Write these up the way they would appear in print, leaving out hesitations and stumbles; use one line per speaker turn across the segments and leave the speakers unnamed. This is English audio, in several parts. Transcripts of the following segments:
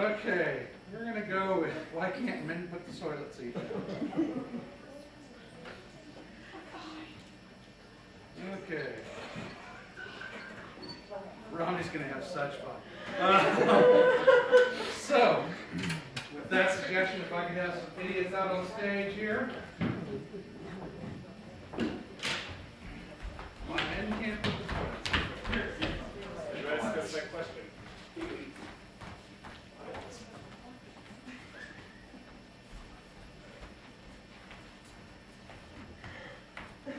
Okay, we're going to go with why can't men put the toilet seat down? Okay. Ronnie's going to have such fun. So, with that suggestion, if I could have some idiots out on stage here. Why men can't put the toilet seat down?
That's my question.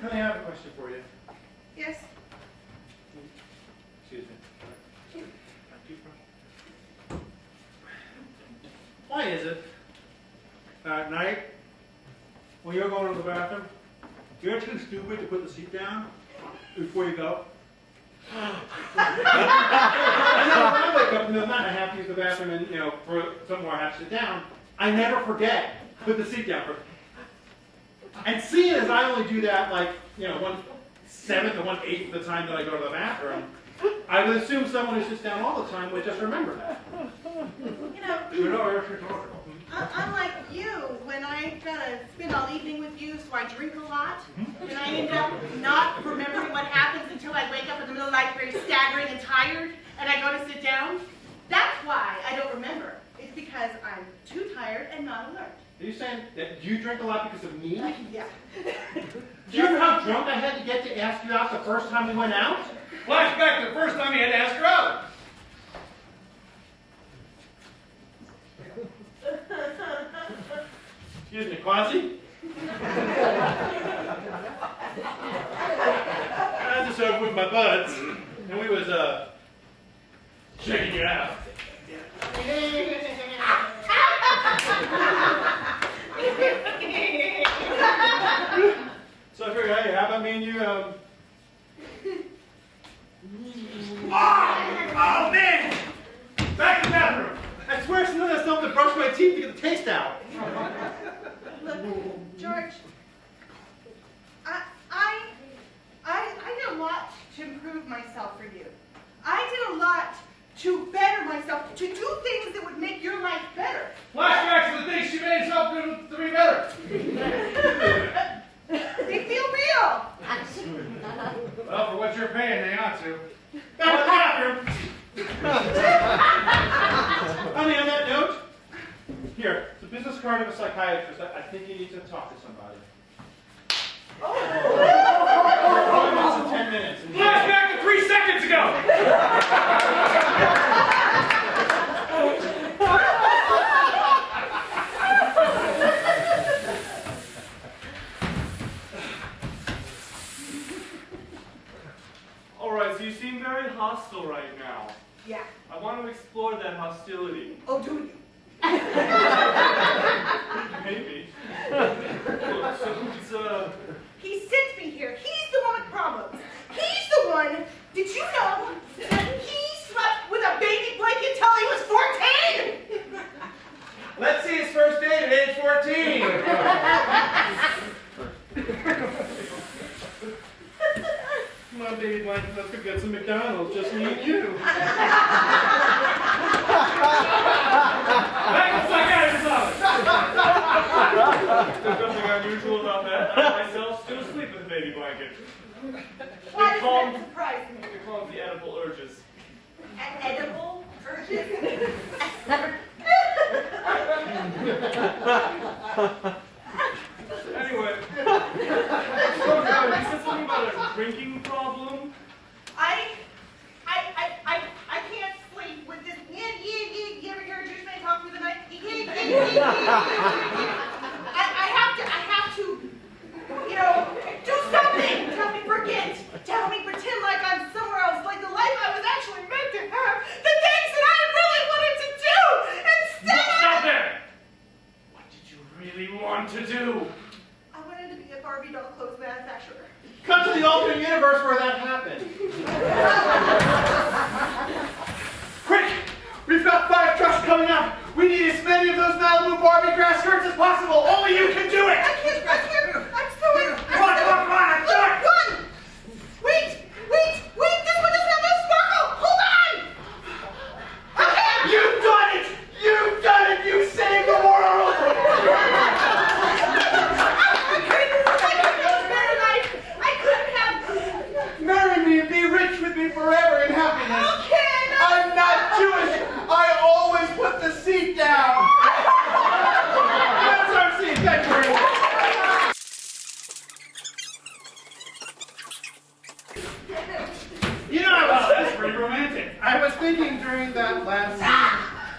I have a question for you.
Yes.
Excuse me. Why is it at night when you're going to the bathroom, you're too stupid to put the seat down before you go? And then when I wake up in the night, I have to use the bathroom, and for somewhere I have to sit down. I never forget to put the seat down. And seeing as I only do that 1/7 to 1/8 of the time that I go to the bathroom, I would assume someone who sits down all the time would just remember that.
Unlike you, when I gotta spend all evening with you, so I drink a lot, and I end up not remembering what happens until I wake up in the middle of the night very staggering and tired, and I go to sit down. That's why I don't remember. It's because I'm too tired and not alert.
Are you saying that you drink a lot because of me?
Yeah.
Do you remember how drunk I had to get to ask you out the first time we went out?
Flashback to the first time you had to ask her out.
Excuse me, Quasi? I just over with my buds, and we was, checking you out. So I figured, hey, how about me and you, Oh, man! Back in the bathroom! I swear it's not something to brush my teeth to get the taste out.
Look, George, I did a lot to improve myself for you. I did a lot to better myself, to do things that would make your life better.
Flashback to the things she made herself to be better.
They feel real.
Well, for what you're paying, they ought to.
Back in the bathroom! Honey, on that note, here, it's a business card of a psychiatrist. I think you need to talk to somebody. Appointments in 10 minutes.
Flashback to 3 seconds ago.
All right, so you seem very hostile right now.
Yeah.
I want to explore that hostility.
Oh, do you?
Maybe. Look, so who's,
He sent me here. He's the one with problems. He's the one. Did you know that he slept with a baby blanket till he was 14?
Let's see his first date at age 14. Come on, baby blanket, let's go get some McDonald's. Just me and you.
Back to psychiatrist's office.
There's nothing unusual about that. I myself still sleep with a baby blanket.
Why
They call
does that surprise me?
They call them the edible urges.
Edible urges?
Anyway, you said something about a drinking problem.
I can't sleep with this. You ever hear a Jewish man talk through the night? I have to, do something. Tell me forget. Tell me pretend like I'm somewhere else, like the life I was actually meant to have. The things that I really wanted to do. Instead,
Stop there. What did you really want to do?
I wanted to be a Barbie doll clothes manufacturer.
Cut to the alternate universe where that pretty romantic.
I was thinking during that last scene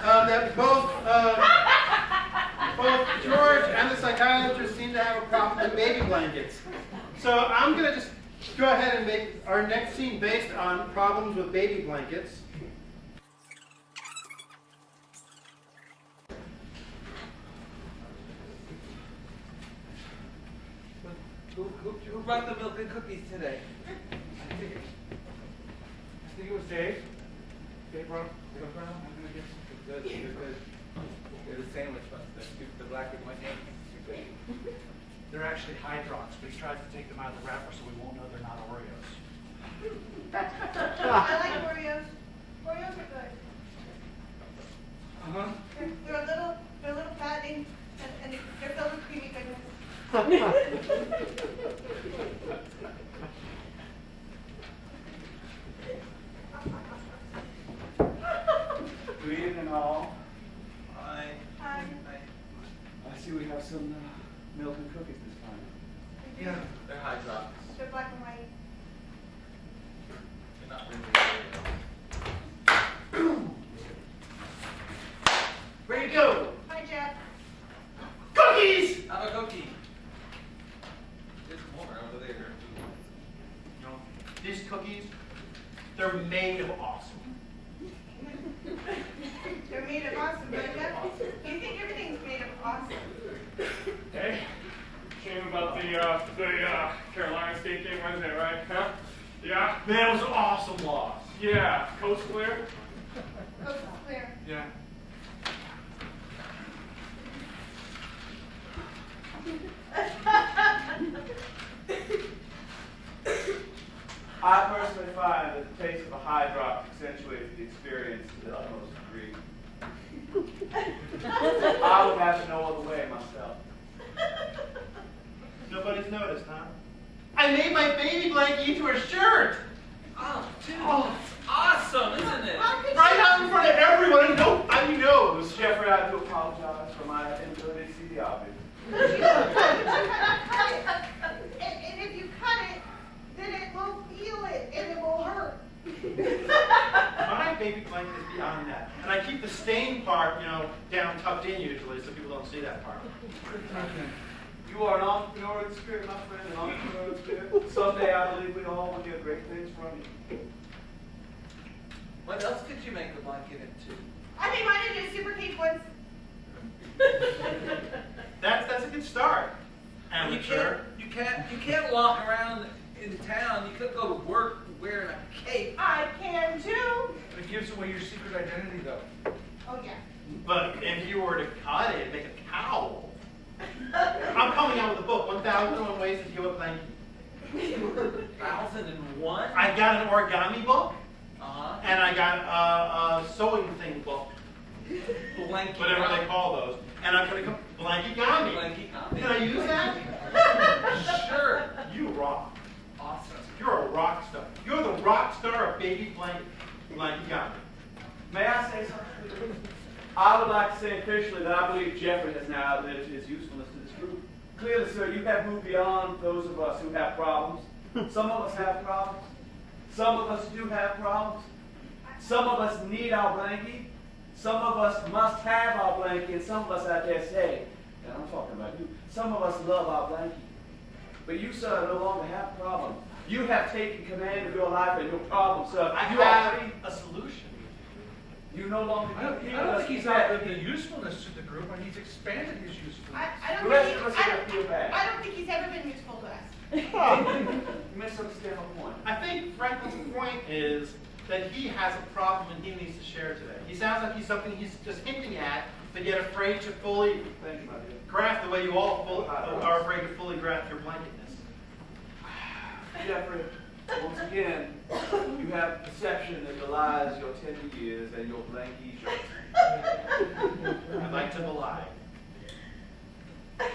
that both George and the psychiatrist seem to have a problem with baby blankets. So I'm going to just go ahead and make our next scene based on problems with baby blankets.
Who brought the milk and cookies today? I think it was Dave. Dave brought them. I'm gonna get some. Good. They're the sandwich ones. The black and white name.
They're actually Hydrox, but he tries to take them out of the wrapper so we won't know they're not Oreos.
I like Oreos. Oreos are good.
Uh-huh.
They're a little fattening, and they're filled with creamy goodness.
Good evening, all.
Hi.
Hi.
I see we have some milk and cookies this time.
Yeah, they're high drops.
They're black and white.
They're not really.
Where you go?
Hi, Jeff.
Cookies!
Have a cookie. There's more over there.
You know, these cookies, they're made of awesome.
They're made of awesome, but you think everything's made of awesome.
Hey, shame about the Carolina State game Wednesday, right? Huh? Yeah?
Man, it was an awesome loss.
Yeah. Coast clear?
Oh, it's clear.
Yeah. I personally find that the taste of a high drop accentuates the experience to the utmost degree. I would have it no other way myself.
Nobody's noticed, huh? I made my baby blanket into a shirt!
Oh, dude, it's awesome, isn't it?
Right out in front of everyone, and nobody knows!
Jeffrey, I do apologize for my inability to see the obvious.
And if you cut it, then it will feel it, and it will hurt.
My baby blanket is beyond that. And I keep the stain part, down tucked in usually, so people don't see that part.
You are an entrepreneur in spirit, my friend, an entrepreneur in spirit. Someday I believe we all will hear great things from you.
What else could you make the blanket into?
I made mine into a super cake once.
That's a good start. Amateur.
You can't walk around in town. You couldn't go to work wearing a cape.
I can too.
It gives away your secret identity, though.
Oh, yeah.
But if you were to cut it, make a cowl. I'm coming out with a book, 1,001 Ways to Deal with Blanket.
1001?
I got an origami book,
Uh-huh.
and I got a sewing thing book,
Blanket.
whatever they call those. And I'm going to come, blankigami.
Blanket.
Can I use that?
Sure.
You rock.
Awesome.
You're a rock star. You're the rock star of baby blankigami.
May I say something? I would like to say officially that I believe Jeffrey has now outlived his usefulness to this group. Clearly, sir, you have moved beyond those of us who have problems. Some of us have problems. Some of us do have problems. Some of us need our blankie. Some of us must have our blankie, and some of us, I dare say, and I'm talking about you, some of us love our blankie. But you, sir, no longer have a problem. You have taken command of your life and your problem, sir.
I
You are
have
free.
a solution.
You no longer
I don't think he's outlived the usefulness to the group, and he's expanded his usefulness.
I
The rest of us are going to feel bad.
I don't think he's ever been useful to us.
You misunderstand my point.
I think Franklin's point is that he has a problem and he needs to share today. He sounds like he's something he's just hinting at, but yet afraid to fully
Thank you, my dear.
grasp the way you all are afraid to fully grasp your blanketness.
Jeffrey, once again, you have perception that belies your tender years and your blankie shirts.
I'd like to belie.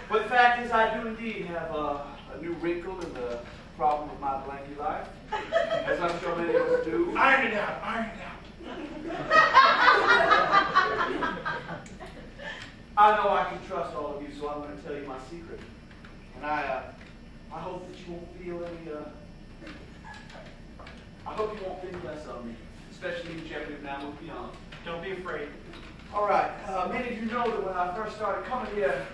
But the fact is, I do indeed have a new wrinkle in the problem of my blankie life, as I'm sure many of us do.
Iron it out, iron it out.
I know I can trust all of you, so I'm going to tell you my secret. And I hope that you won't feel any, I hope you won't think less on me, especially you, Jeffrey, who now moved beyond.
Don't be afraid.
All right. Many of you know that when I first started coming here,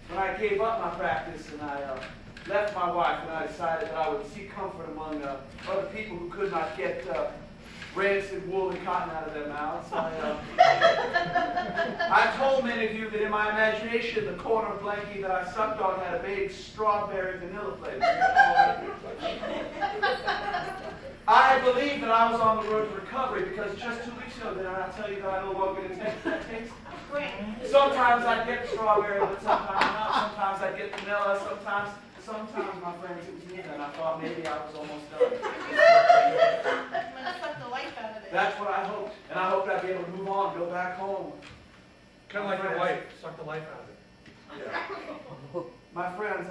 when I gave up my practice and I left my wife and I decided that I would seek comfort among other people who could not get rancid wool and cotton out of their mouths. I told many of you that in my imagination, the corner of blankie that I sucked on had a big strawberry vanilla flavor. I believe that I was on the road to recovery because just 2 weeks ago, did I not tell you that I no longer get that taste? Sometimes I get strawberry, but sometimes not. Sometimes I get vanilla. Sometimes, my friends, it was neither, and I thought maybe I was almost done.
I'm gonna suck the life out of it.
That's what I hoped, and I hoped I'd be able to move on, go back home.
Kind of like your wife, suck the life out of it.
Yeah. My friends,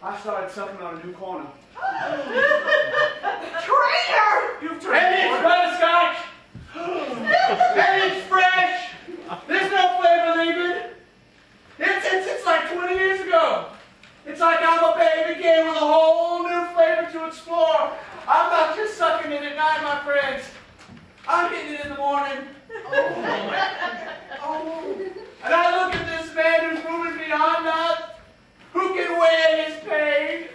I started sucking on a new corner.
Traitor!
You've turned and it's butterscotch! And it's fresh! There's no flavor leaving! It's like 20 years ago! It's like I'm a baby again with a whole new flavor to explore! I'm not just sucking it at night, my friends! I'm hitting it in the morning! And I look at this man who's moving beyond us, who can weigh his pain?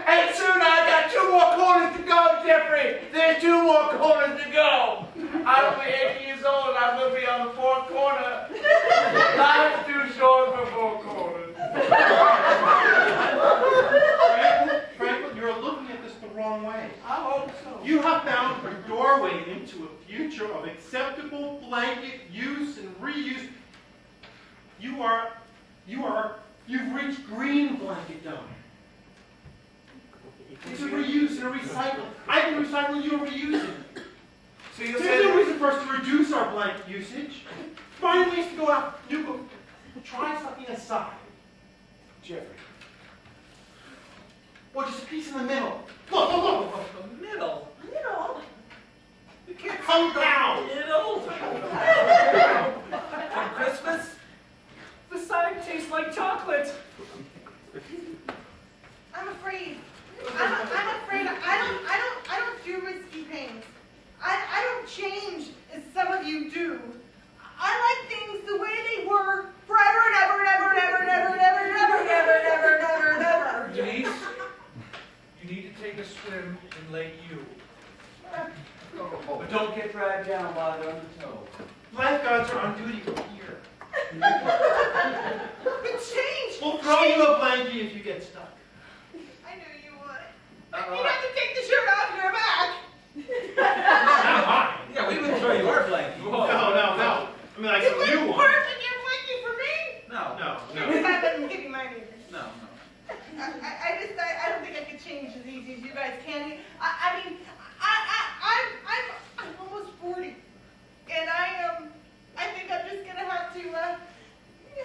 And soon I got 2 more corners to go, Jeffrey. There's 2 more corners to go. I'll be 80 years old and I will be on the 4th corner. Life's too short for 4 corners.
Franklin, you're looking at this the wrong way.
I hope so.
You have found a doorway into a future of acceptable blanket use and reuse. You've reached green blanket dome. It's a reuse and a recycle. I've been recycling, you're reusing.
So you
There's no reason for us to reduce our blanket usage. Find ways to go out. Try something aside.
Jeffrey.
Or just a piece in the middle. Look.
The middle.
Middle?
Come down.
Middle. On Christmas? The side tastes like chocolate.
I'm afraid. I'm afraid. I don't do risky things. I don't change as some of you do. I like things the way they were forever and ever and ever and ever and ever and ever and ever and ever and ever and ever and ever.
Denise, you need to take a swim in Lake U.
But don't get dragged down by the undertow.
Lifeguards are on duty here.
But change.
We'll throw you a blanket if you get stuck.
I knew you would. But you have to take the shirt off your back.
Yeah, we would throw you our blanket.
No. I mean, like
You
some
wouldn't
new one.
work in your blanket for me.
No.
Because I wouldn't give you mine either.
No.
I don't think I could change as easy as you guys can. I'm almost 40, and I think I'm just gonna have to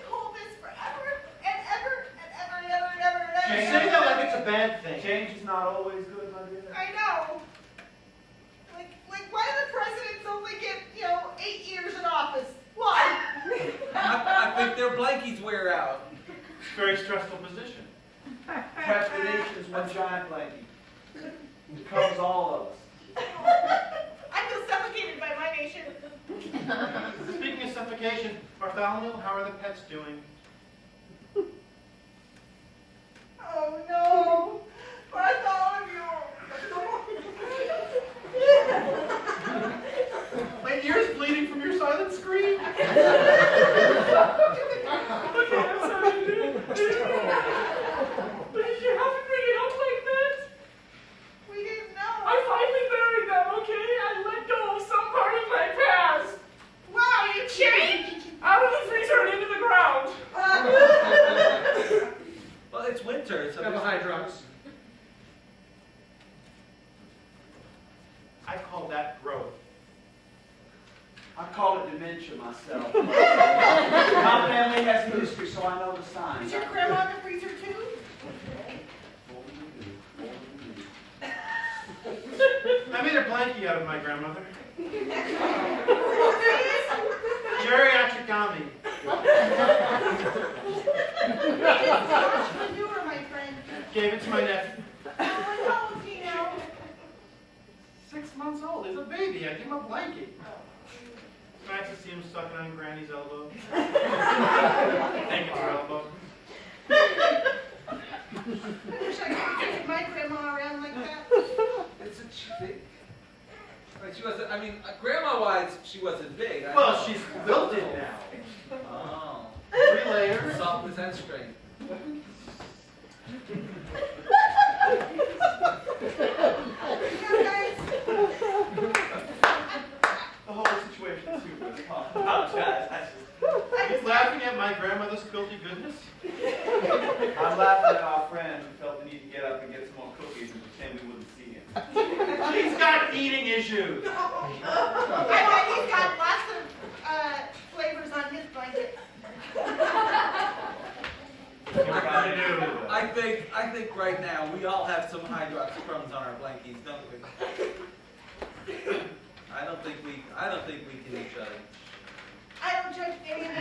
hold this forever and ever and ever and ever and ever and ever.
You say that like it's a bad thing.
Change is not always good, my dear.
I know. Like why do the presidents only get 8 years in office? Why?
I think their blankies wear out.
It's a very stressful position.
Perhaps the nation is one giant blanket. It covers all of us.
I feel suffocated by my nation.
Speaking of suffocation, Bartholomew, how are the pets doing?
Oh no, Bartholomew.
My ear's bleeding from your silent scream.
Did you have to bring it up like that?
We didn't know.
I finally buried them, okay? I let go of some part of my past.
Wow, you changed?
Out of the freezer and into the ground. Well, it's winter, so
Have a Hydrox.
I call that growth.
I call it dementia myself. My family has a history, so I know the signs.
Is your grandma in the freezer too?
I made a blankie out of my grandmother.
Serious?
Geriatricami.
Entrepreneur, my friend.
Gave it to my nephew. a baby. I gave him a blanket. Nice to see him sucking on Granny's elbow. Thank you, elbow.
I wish I could take my grandma around like that.
It's a big. Like she wasn't. I mean, grandma-wise, she wasn't big.
Well, she's quilted now.
Oh.
3 layers.
Softness and strength.
Yeah, guys.
The whole situation is super. I apologize.
He's laughing at my grandmother's quilty goodness.
I'm laughing at our friend who felt the need to get up and get some more cookies and pretend we wouldn't see him.
He's got eating issues.
I bet he's got lots of flavors on his blanket.
I think right now we all have some Hydrox crumbs on our blankies, don't we? I don't think we can each other.
I don't judge any of you,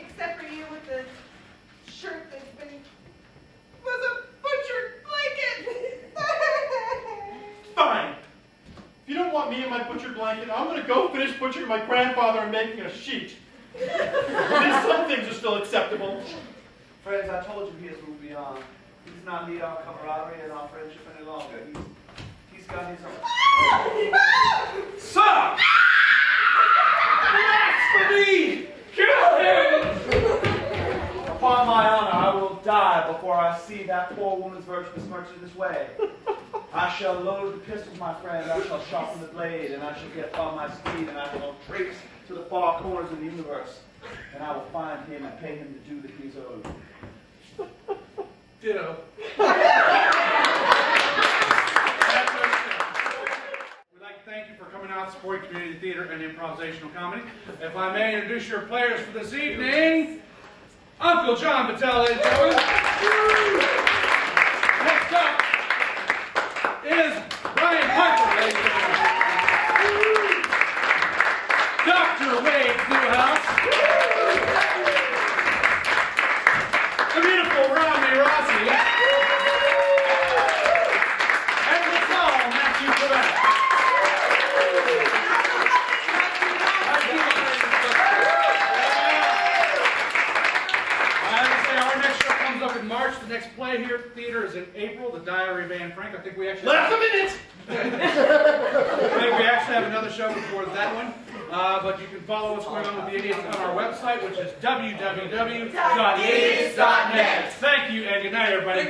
except for you with the shirt that's been was a butchered blanket.
Fine. If you don't want me in my butchered blanket, I'm going to go finish butchering my grandfather and making a sheet. At least some things are still acceptable.
Friends, I told you he has moved beyond. He does not need our camaraderie and our friendship any longer. He's got his own.
Sir! Blasphemy! Kill him!
Upon my honor, I will die before I see that poor woman's virtue besmirched in this way. I shall load the pistols, my friend. I shall sharpen the blade, and I shall get upon my steed, and I will traipse to the far corners of the universe, and I will find him and pay him the due that he is owed.
Ditto.
We'd like to thank you for coming out, supporting community theater and improvisational comedy. If I may introduce your players for this evening, Uncle John Patel, ladies and gentlemen. Next up is Brian Piper, ladies and gentlemen. Dr. Wade Newhouse. The beautiful Romney Rossi. And the tall Matthew Quebec. Our next show comes up in March. The next play here at the theater is in April, The Diary of Anne Frank. I think we actually
Last a minute!
I think we actually have another show before that one. But you can follow what's going on with the Idiots on our website, which is www.idiots.net. Thank you, and good night, everybody.